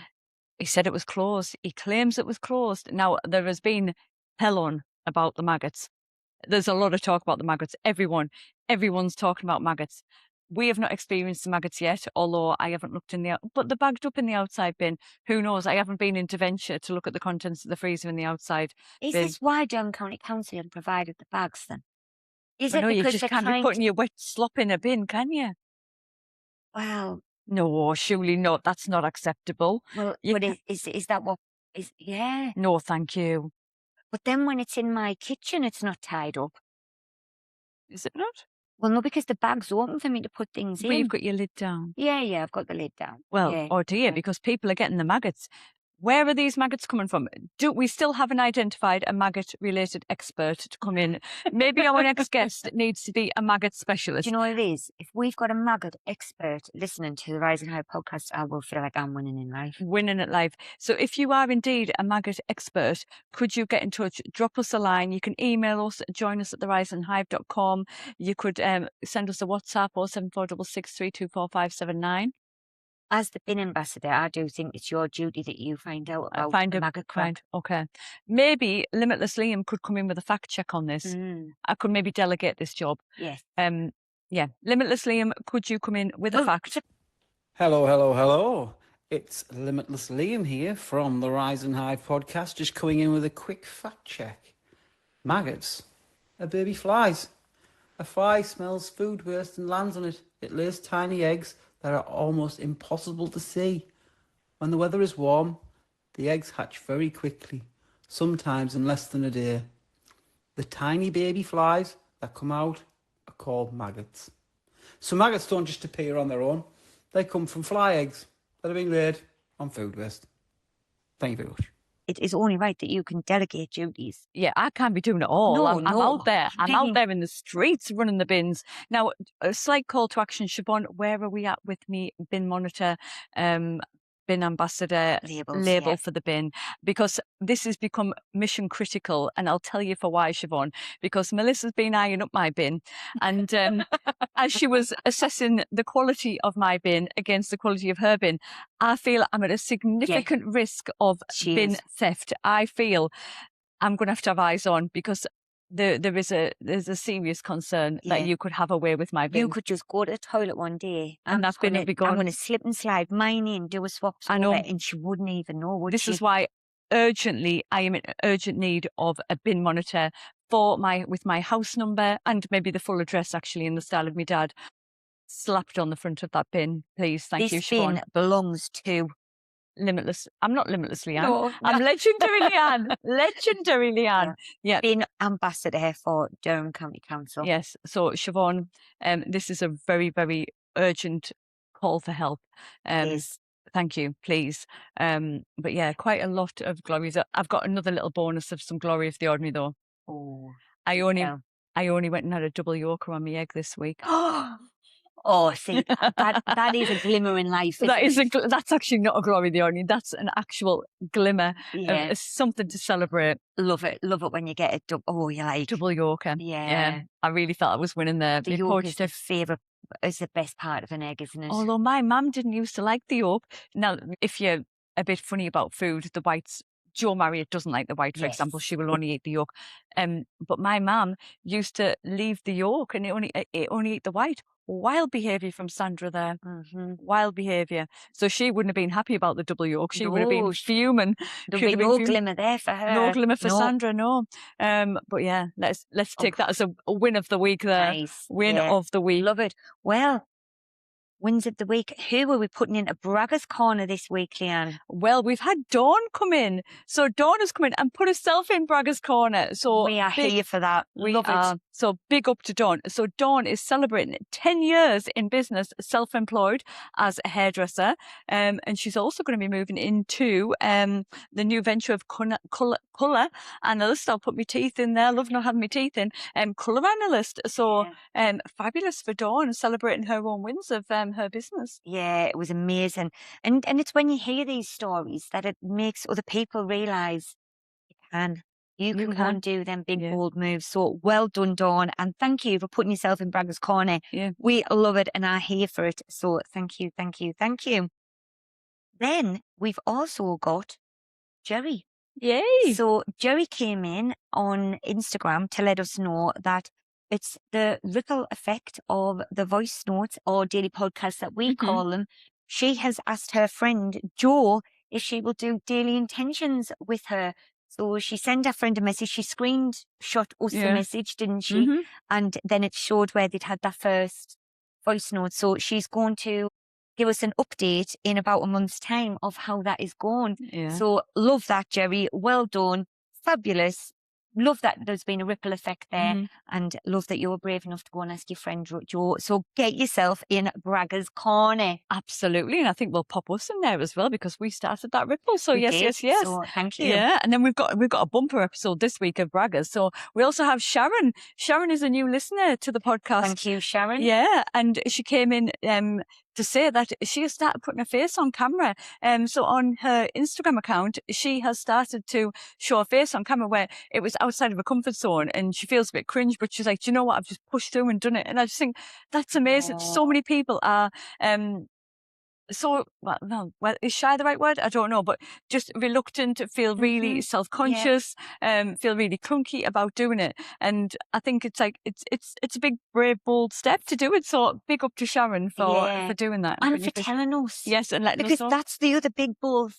Speaker 3: He said it was closed. He claims it was closed. Now, there has been hell on about the maggots. There's a lot of talk about the maggots. Everyone's talking about maggots. We have not experienced the maggots yet, although I haven't looked but they're bagged up in the outside bin. Who knows? I haven't been into Venture to look at the contents of the freezer in the outside bin.
Speaker 2: Is this why Durham County Council have provided the bags then? Is
Speaker 3: it
Speaker 2: because
Speaker 3: you just can't be putting your wet slop in a bin, can you?
Speaker 2: Well,
Speaker 3: no, surely not. That's not acceptable.
Speaker 2: Well, but is that what is? Yeah.
Speaker 3: No, thank you.
Speaker 2: But then when it's in my kitchen, it's not tied up.
Speaker 3: Is it not?
Speaker 2: Well, no, because the bag's open for me to put things in.
Speaker 3: But you've got your lid down.
Speaker 2: Yeah, I've got the lid down.
Speaker 3: Well, oh dear, because people are getting the maggots. Where are these maggots coming from? Do we still haven't identified a maggot-related expert to come in? Maybe our next guest needs to be a maggot specialist.
Speaker 2: Do you know what it is? If we've got a maggot expert listening to the Rising High podcast, I will feel like I'm winning in life.
Speaker 3: Winning at life. So if you are indeed a maggot expert, could you get in touch? Drop us a line. You can email us, join us at therisinghive.com. You could send us a WhatsApp or 7466324579.
Speaker 2: As the bin ambassador, I do think it's your duty that you find out about the maggot crap.
Speaker 3: Okay. Maybe Limitless Liam could come in with a fact check on this. I could maybe delegate this job.
Speaker 2: Yes.
Speaker 3: Yeah. Limitless Liam, could you come in with a fact?
Speaker 4: Hello, hello, hello. It's Limitless Liam here from the Rising Hive podcast, just coming in with a quick fact check. Maggots are baby flies. A fly smells food waste and lands on it. It lays tiny eggs that are almost impossible to see. When the weather is warm, the eggs hatch very quickly, sometimes in less than a day. The tiny baby flies that come out are called maggots. So maggots don't just appear on their own. They come from fly eggs that are being laid on food waste. Thank you very much.
Speaker 2: It is only right that you can delegate duties.
Speaker 3: Yeah, I can't be doing it all.
Speaker 2: No,
Speaker 3: I'm out there. I'm
Speaker 2: Peggy.
Speaker 3: out there in the streets running the bins. Now, a slight call to action, Siobhan. Where are we at with me bin monitor, bin ambassador label for the bin? Because this has become mission critical, and I'll tell you for why, Siobhan. Because Melissa's been eyeing up my bin, and as she was assessing the quality of my bin against the quality of her bin, I feel I'm at a significant risk of bin theft. I feel I'm going to have eyes on, because there's a serious concern that you could have a way with my bin.
Speaker 2: You could just go to the toilet one day
Speaker 3: and that bin would be gone.
Speaker 2: I'm going to slip and slide mine in, do a swap,
Speaker 3: I know,
Speaker 2: and she wouldn't even know, would
Speaker 3: this
Speaker 2: she?
Speaker 3: is why urgently I am in urgent need of a bin monitor with my house number and maybe the full address, actually, in the style of my dad, slapped on the front of that bin, please. Thank you, Siobhan.
Speaker 2: This bin belongs to
Speaker 3: Limitless. I'm not Limitless Liane.
Speaker 2: No,
Speaker 3: I'm Legendary Liane. Legendary Liane. Yeah.
Speaker 2: Bin ambassador for Durham County Council.
Speaker 3: Yes. So, Siobhan, this is a very, very urgent call for help.
Speaker 2: Please.
Speaker 3: Thank you, please. But yeah, quite a lot of glories. I've got another little bonus of some glory of the ordinary, though.
Speaker 2: Oh,
Speaker 3: I only went and had a double yolker on my egg this week.
Speaker 2: Oh, see, that is a glimmer in life.
Speaker 3: That's actually not a glory of the ordinary. That's an actual glimmer. Of something to celebrate.
Speaker 2: Love it when you get a double
Speaker 3: yolker.
Speaker 2: Yeah.
Speaker 3: I really felt I was winning there.
Speaker 2: The yolk is the best part of an egg, isn't it?
Speaker 3: Although my mum didn't used to like the yolk. Now, if you're a bit funny about food, the whites, Jo Marriott doesn't like the white, for example. She will only eat the yolk. But my mum used to leave the yolk and it only eat the white. Wild behaviour from Sandra there. Wild behaviour. So she wouldn't have been happy about the double yolk. She would have been fuming.
Speaker 2: There'd be no glimmer there for her.
Speaker 3: No glimmer for Sandra, no. But yeah, let's take that as a win of the week there.
Speaker 2: Nice.
Speaker 3: Win of the week.
Speaker 2: Love it. Well, wins of the week. Who are we putting in a Bragger's Corner this week, Liane?
Speaker 3: Well, we've had Dawn come in. So Dawn has come in and put herself in Bragger's Corner. So
Speaker 2: we are here for that.
Speaker 3: Love it. So big up to Dawn. So Dawn is celebrating 10 years in business, self-employed as a hairdresser. And she's also going to be moving into the new venture of colour analyst. I'll put my teeth in there. Love not having my teeth in. Colour analyst. So fabulous for Dawn, celebrating her own wins of her business.
Speaker 2: Yeah, it was amazing. And it's when you hear these stories that it makes other people realise you can go and do them big, bold moves. So well done, Dawn. And thank you for putting yourself in Bragger's Corner.
Speaker 3: Yeah.
Speaker 2: We love it and are here for it. So thank you, thank you, thank you. Then we've also got Jerry.
Speaker 3: Yay.
Speaker 2: So Jerry came in on Instagram to let us know that it's the ripple effect of the voice notes or daily podcasts that we call them. She has asked her friend Jo if she will do daily intentions with her. So she sent her friend a message. She screenshot us the message, didn't she? And then it showed where they'd had that first voice note. So she's going to give us an update in about a month's time of how that is going.
Speaker 3: Yeah.
Speaker 2: So love that, Jerry. Well done. Fabulous. love that there's been a ripple effect there,
Speaker 3: Mhm.
Speaker 2: and love that you were brave enough to go and ask your friend Joe. So get yourself in Bragger's Corner.
Speaker 3: Absolutely. And I think we'll pop us in there as well because we started that ripple. So
Speaker 2: We
Speaker 3: yes,
Speaker 2: did,
Speaker 3: yes, yes.
Speaker 2: So thank you.
Speaker 3: Yeah. And then we've got a bumper episode this week of Braggers. So we also have Sharon. Sharon is a new listener to the podcast.
Speaker 2: Thank you, Sharon.
Speaker 3: Yeah. And she came in to say that she has started putting her face on camera. So on her Instagram account, she has started to show her face on camera where it was outside of her comfort zone and she feels a bit cringe, but she's like, do you know what? I've just pushed through and done it. And I just think that's amazing. So many people are, well, is shy the right word? I don't know, but just reluctant, feel really self-conscious, feel really clunky about doing it. And I think it's like it's a big, brave, bold step to do it. So big up to Sharon for doing that
Speaker 2: and for telling us.
Speaker 3: Yes, and letting
Speaker 2: because
Speaker 3: us know.
Speaker 2: that's the other big, bold,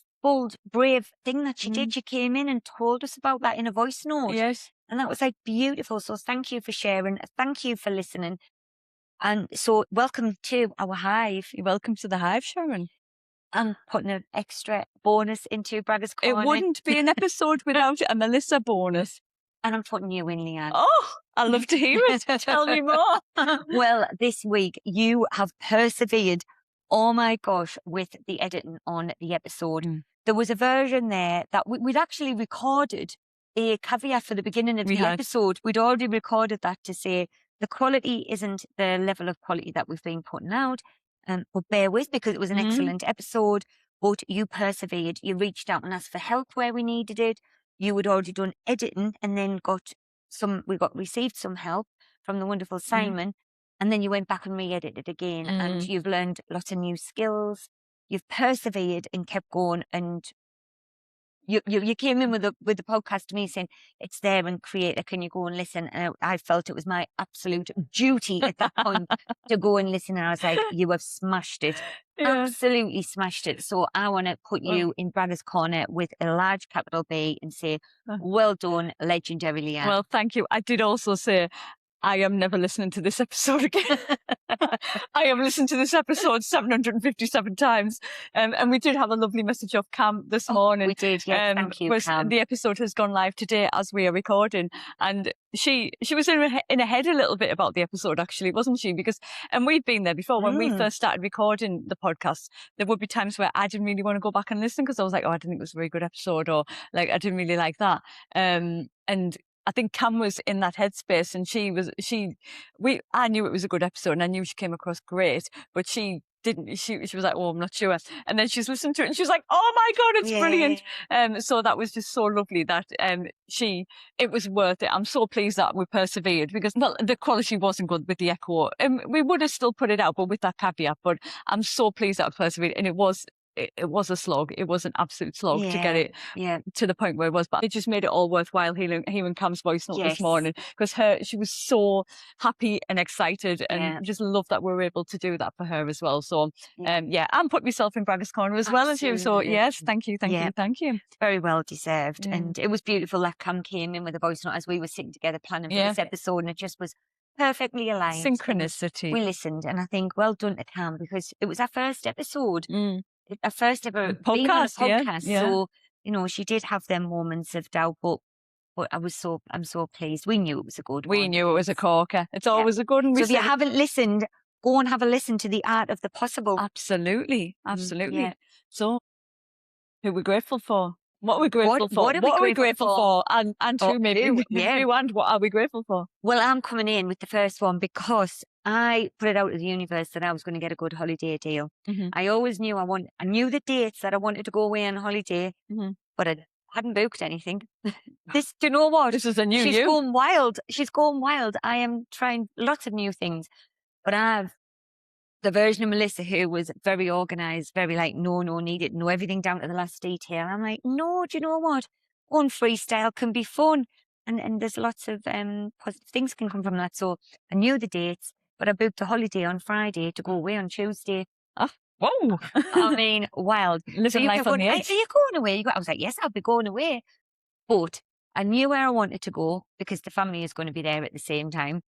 Speaker 2: brave thing that she did. She came in and told us about that in a voice note.
Speaker 3: Yes,
Speaker 2: and that was like beautiful. So thank you for sharing. Thank you for listening. And so welcome to our hive.
Speaker 3: you're welcome to the hive, Sharon.
Speaker 2: I'm putting an extra bonus into Bragger's Corner.
Speaker 3: It wouldn't be an episode without a Melissa bonus.
Speaker 2: And I'm putting you in, Liane.
Speaker 3: Oh, I love to hear it. Tell me more.
Speaker 2: Well, this week you have persevered, oh my gosh, with the editing on the episode. There was a version there that we'd actually recorded a caveat for the beginning of the episode. We'd already recorded that to say the quality isn't the level of quality that we've been putting out. But bear with, because it was an excellent episode. But you persevered. You reached out and asked for help where we needed it. You had already done editing and then received some help from the wonderful Simon. And then you went back and re-edited again. And you've learned lots of new skills. You've persevered and kept going, and you came in with the podcast to me saying it's there and creator, can you go and listen? And I felt it was my absolute duty at that point to go and listen. And I was like, you have smashed it. Absolutely smashed it. So I want to put you in Bragger's Corner with a large capital B and say, well done, legendary Liane.
Speaker 3: Well, thank you. I did also say, I am never listening to this episode again. I have listened to this episode 757 times. And we did have a lovely message off Cam this morning.
Speaker 2: We did, yes. Thank you, Cam.
Speaker 3: The episode has gone live today as we are recording. And she was in her head a little bit about the episode, actually, wasn't she? And we've been there before. When we first started recording the podcast, there would be times where I didn't really want to go back and listen because I was like, oh, I didn't think it was a very good episode, or like, I didn't really like that. And I think Cam was in that headspace, and I knew it was a good episode and I knew she came across great, but she didn't, she was like, oh, I'm not sure. And then she's listened to it and she was like, oh my God, it's brilliant. So that was just so lovely that, it was worth it. I'm so pleased that we persevered, because the quality wasn't good with the echo. We would have still put it out, but with that caveat, but I'm so pleased that I persevered. And it was a slog. It was an absolute slog to get it to the point where it was, but it just made it all worthwhile hearing Cam's voice note this morning, because she was so happy and excited, and just loved that we were able to do that for her as well. So and put myself in Bragger's Corner as well as you. So yes, thank you.
Speaker 2: Very well deserved. And it was beautiful that Cam came in with a voice note as we were sitting together planning for this episode, and it just was perfectly aligned.
Speaker 3: Synchronicity.
Speaker 2: We listened, and I think well done to Cam, because it was our first episode. Our first ever being on a podcast. So, she did have them moments of doubt, but I'm so pleased. We knew it was a good one.
Speaker 3: We knew it was a corker. It's always a good one.
Speaker 2: So if you haven't listened, go and have a listen to The Art of the Possible.
Speaker 3: Absolutely. So, who we're grateful for? What are we grateful for?
Speaker 2: What are we grateful for?
Speaker 3: And who maybe? Who and what are we grateful for?
Speaker 2: Well, I'm coming in with the first one because I put it out to the universe that I was going to get a good holiday deal. I always knew I knew the dates that I wanted to go away on holiday, but I hadn't booked anything. Do you know what?
Speaker 3: This is a new
Speaker 2: She's going wild. She's going wild. I am trying lots of new things, but I have the version of Melissa who was very organised, very like, no, need it, know everything down to the last detail. I'm like, no, do you know what? Going freestyle can be fun. And there's lots of positive things can come from that. So I knew the dates, but I booked a holiday on Friday to go away on Tuesday.
Speaker 3: Whoa.
Speaker 2: I mean, wild.
Speaker 3: Living life on the edge.
Speaker 2: Are you going away? I was like, yes, I'll be going away. But I knew where I wanted to go because the family is going to be there at the same time.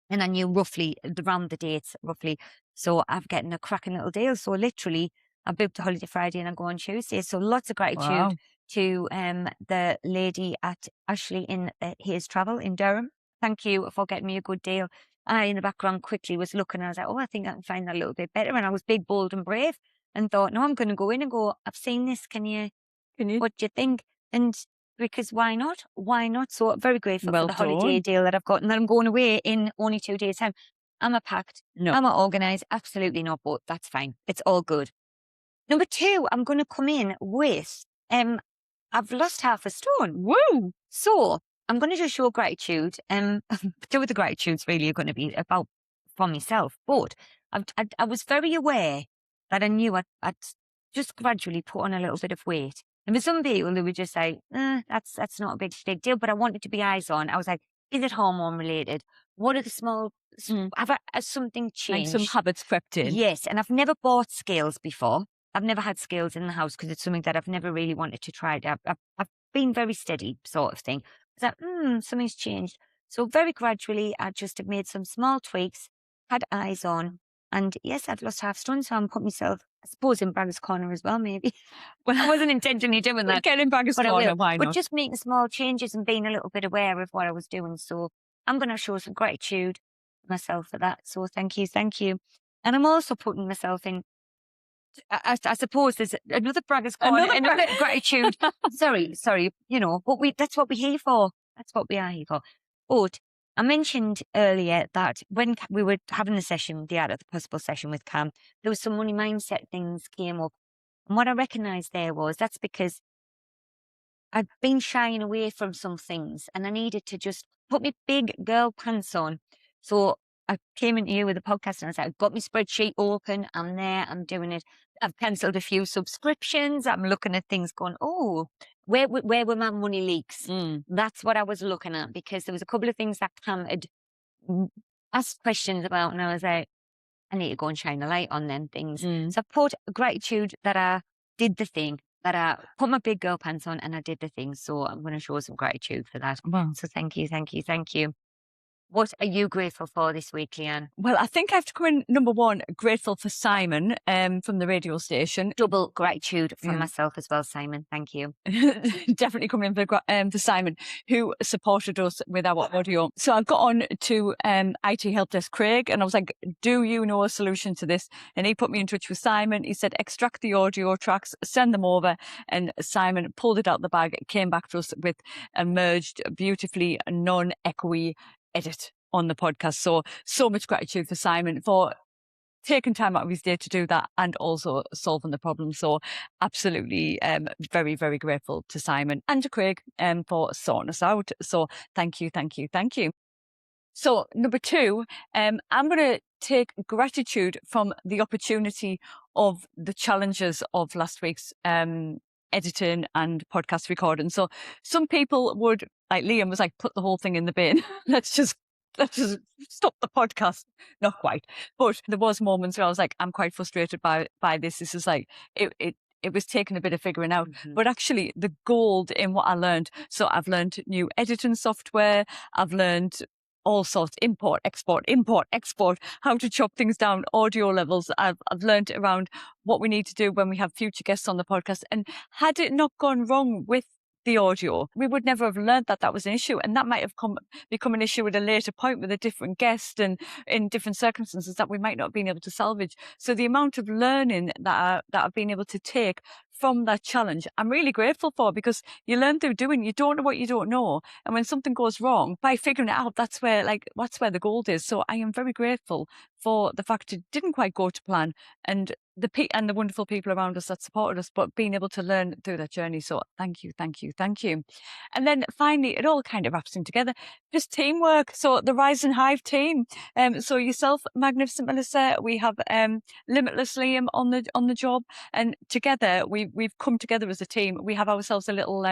Speaker 2: And I knew roughly around the dates, roughly. So I'm getting a cracking little deal. So literally, I booked a holiday Friday and I go on Tuesday. So lots of gratitude to the lady at Ashley in Hayes Travel in Durham. Thank you for getting me a good deal. I, in the background, quickly was looking. I was like, oh, I think I can find that a little bit better. And I was big, bold and brave and thought, no, I'm going to go in and go, I've seen this. Can you, what do you think? And because why not? Why not? So I'm very grateful
Speaker 3: Well
Speaker 2: for the holiday
Speaker 3: done.
Speaker 2: deal that I've got and that I'm going away in only 2 days' time. Am I packed?
Speaker 3: No.
Speaker 2: Am I organised? Absolutely not, but that's fine. It's all good. Number 2, I'm going to come in with, I've lost half a stone.
Speaker 3: Woo!
Speaker 2: So I'm going to just show gratitude. 2 of the gratitudes really are going to be about for myself. But I was very aware that I knew I'd just gradually put on a little bit of weight. And for some people who would just say, that's not a big deal. But I wanted to be eyes on. I was like, is it hormone related? What are the small, has something
Speaker 3: Like
Speaker 2: changed?
Speaker 3: some habits crept in.
Speaker 2: Yes. And I've never bought scales before. I've never had scales in the house because it's something that I've never really wanted to try. I've been very steady sort of thing. I was like, something's changed. So very gradually, I just have made some small tweaks, had eyes on. And yes, I've lost half stone. So I'm putting myself, I suppose, in Braggers Corner as well, maybe.
Speaker 3: Well,
Speaker 2: I wasn't intentionally doing that.
Speaker 3: Get in Braggers
Speaker 2: But I
Speaker 3: Corner,
Speaker 2: will.
Speaker 3: why
Speaker 2: But
Speaker 3: not?
Speaker 2: just making small changes and being a little bit aware of what I was doing. So I'm going to show some gratitude to myself for that. So thank you. And I'm also putting myself in, I suppose there's another Braggers Corner, another gratitude. sorry, but that's what we're here for. That's what we are here for. But I mentioned earlier that when we were having the session, the Art of the Possible session with Cam, there was some money mindset things came up. And what I recognised there was that's because I'd been shying away from some things and I needed to just put my big girl pants on. So I came into you with a podcast and I said, I've got my spreadsheet open. I'm there. I'm doing it. I've cancelled a few subscriptions. I'm looking at things going, oh, where were my money leaks? That's what I was looking at because there was a couple of things that Cam had asked questions about and I was like, I need to go and shine a light on them things. So I put gratitude that I did the thing, that I put my big girl pants on and I did the thing. So I'm going to show some gratitude for that.
Speaker 3: Wow.
Speaker 2: So thank you. What are you grateful for this week, Liane?
Speaker 3: Well, I think I have to come in number 1, grateful for Simon from the radio station.
Speaker 2: Double gratitude from myself as well, Simon. Thank you.
Speaker 3: Definitely coming in for Simon, who supported us with our audio. So I got on to IT help desk Craig and I was like, do you know a solution to this? And he put me in touch with Simon. He said, extract the audio tracks, send them over. And Simon pulled it out the bag, came back to us with a merged, beautifully non-echoey edit on the podcast. So much gratitude for Simon for taking time out of his day to do that and also solving the problem. So absolutely very, very grateful to Simon and to Craig for sorting us out. So thank you. So number 2, I'm going to take gratitude from the opportunity of the challenges of last week's editing and podcast recording. So some people would, like Liam was like, put the whole thing in the bin. Let's just stop the podcast. Not quite. But there was moments where I was like, I'm quite frustrated by this. This is like, it was taking a bit of figuring out, but actually the gold in what I learned. So I've learned new editing software. I've learned all sorts, import, export, how to chop things down, audio levels. I've learned around what we need to do when we have future guests on the podcast. And had it not gone wrong with the audio, we would never have learned that was an issue. And that might have become an issue at a later point with a different guest and in different circumstances that we might not have been able to salvage. So the amount of learning that I've been able to take from that challenge, I'm really grateful for, because you learn through doing. You don't know what you don't know. And when something goes wrong, by figuring it out, that's where the gold is. So I am very grateful for the fact it didn't quite go to plan, and the wonderful people around us that supported us, but being able to learn through that journey. So thank you. And then finally, it all kind of wraps in together. Just teamwork. So the Rise and Hive team. So yourself, Magnificent Melissa, we have Limitless Liam on the job, and together we've come together as a team. We have ourselves a little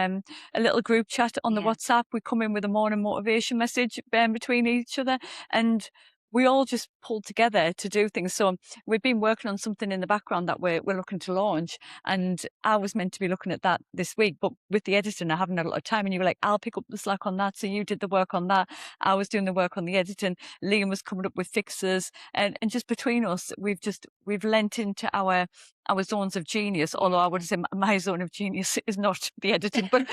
Speaker 3: group chat on the WhatsApp. We come in with a morning motivation message between each other, and we all just pulled together to do things. So we've been working on something in the background that we're looking to launch. And I was meant to be looking at that this week, but with the editing, I haven't had a lot of time. And you were like, I'll pick up the slack on that. So you did the work on that. I was doing the work on the editing. Liam was coming up with fixes. And just between us, we've lent into our our zones of genius, although I would say my zone of genius is not the editing, but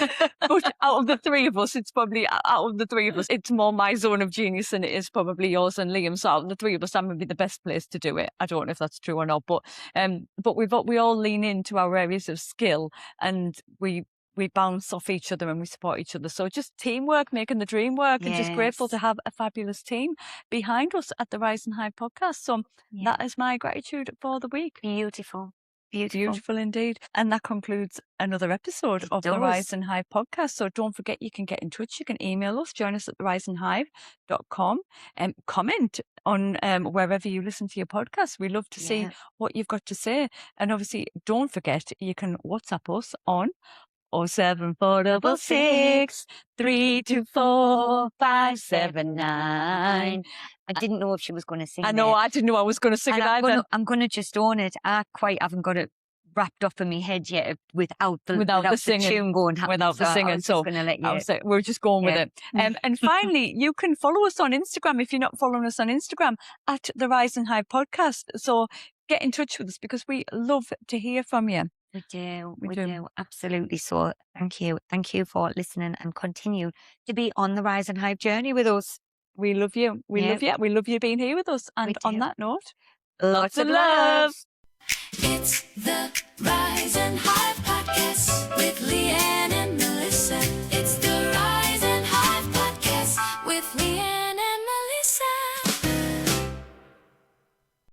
Speaker 3: out of the three of us, it's probably it's more my zone of genius than it is probably yours and Liam. So out of the three of us, I'm going to be the best place to do it. I don't know if that's true or not, but we all lean into our areas of skill, and we bounce off each other and we support each other. So just teamwork, making the dream work, and just grateful to have a fabulous team behind us at the Rise and Hive podcast. So that is my gratitude for the week.
Speaker 2: Beautiful.
Speaker 3: Beautiful indeed. And that concludes another episode of the Rise and Hive podcast. So don't forget, you can get in touch. You can email us, join us at theriseandhive.com, and comment on wherever you listen to your podcast. We love to see what you've got to say. And obviously, don't forget, you can WhatsApp us on 07466 324 579.
Speaker 2: I didn't know if she was going to sing.
Speaker 3: I know, I didn't know I was going to sing it either.
Speaker 2: I'm going to just own it. I quite haven't got it wrapped up in my head yet without the
Speaker 3: singing,
Speaker 2: tune going.
Speaker 3: Without the singing. So we're just going with it. And finally, you can follow us on Instagram if you're not following us on Instagram at the Rise and Hive podcast. So get in touch with us because we love to hear from you.
Speaker 2: We do, absolutely. So thank you for listening and continue to be on the Rise and Hive journey with us.
Speaker 3: We love you. We love you. We love you being here with us. And on that note,
Speaker 2: lots of love.
Speaker 1: It's the Rise and Hive podcast with Liane.